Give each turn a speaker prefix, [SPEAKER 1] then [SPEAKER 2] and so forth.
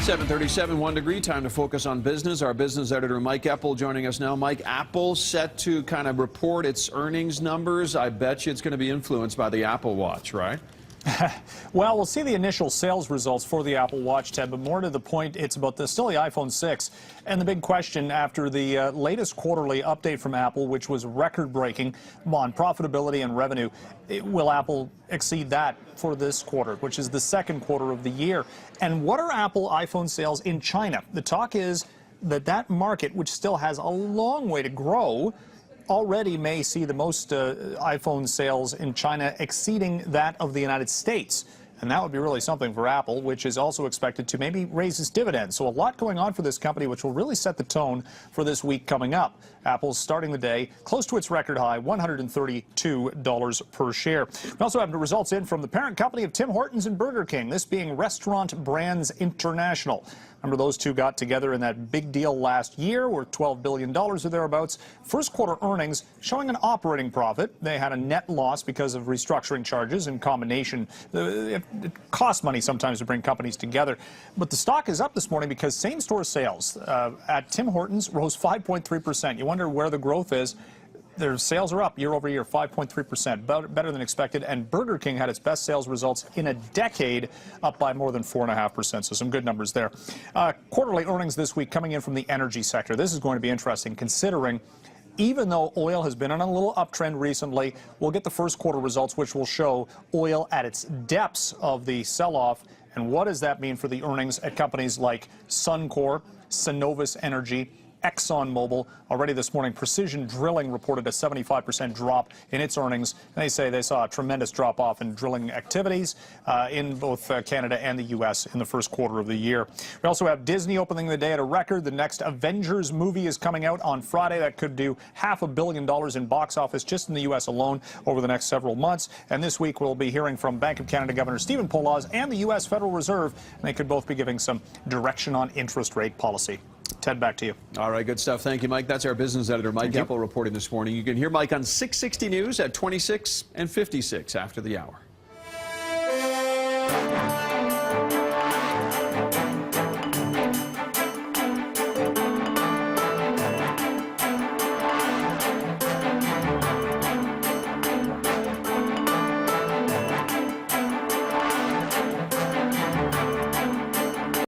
[SPEAKER 1] 7:37, 1 degree. Time to focus on business. Our business editor, Mike Eppel, joining us now. Mike, Apple set to kind of report its earnings numbers. I bet you it's going to be influenced by the Apple Watch, right?
[SPEAKER 2] Well, we'll see the initial sales results for the Apple Watch, Ted, but more to the point, it's about still the iPhone 6. And the big question after the latest quarterly update from Apple, which was record-breaking on profitability and revenue, will Apple exceed that for this quarter, which is the second quarter of the year? And what are Apple iPhone sales in China? The talk is that market, which still has a long way to grow, already may see the most iPhone sales in China exceeding that of the United States. And that would be really something for Apple, which is also expected to maybe raise its dividends. So a lot going on for this company, which will really set the tone for this week coming up. Apple's starting the day close to its record high, $132 per share. We also have the results in from the parent company of Tim Hortons and Burger King, this being Restaurant Brands International. Remember, those two got together in that big deal last year, worth $12 billion or thereabouts. First quarter earnings showing an operating profit. They had a net loss because of restructuring charges in combination. It costs money sometimes to bring companies together. But the stock is up this morning because same-store sales at Tim Hortons rose 5.3%. You wonder where the growth is. Their sales are up year over year, 5.3%, better than expected. And Burger King had its best sales results in a decade, up by more than 4.5%. So some good numbers there. Quarterly earnings this week coming in from the energy sector. This is going to be interesting considering even though oil has been on a little uptrend recently, we'll get the first quarter results, which will show oil at its depths of the sell-off. And what does that mean for the earnings at companies like Suncor, Cenovus Energy, ExxonMobil? Already this morning, Precision Drilling reported a 75% drop in its earnings. They say they saw a tremendous drop-off in drilling activities in both Canada and the U.S. in the first quarter of the year. We also have Disney opening the day at a record. The next Avengers movie is coming out on Friday. That could do $500 million in box office just in the U.S. alone over the next several months. And this week, we'll be hearing from Bank of Canada Governor Stephen Poloz and the U.S. Federal Reserve. And they could both be giving some direction on interest rate policy. Ted, back to you.
[SPEAKER 1] All right, good stuff. Thank you, Mike. That's our business editor, Mike Eppel, reporting this morning. You can hear Mike on 660 News at 26 and 56 after the hour.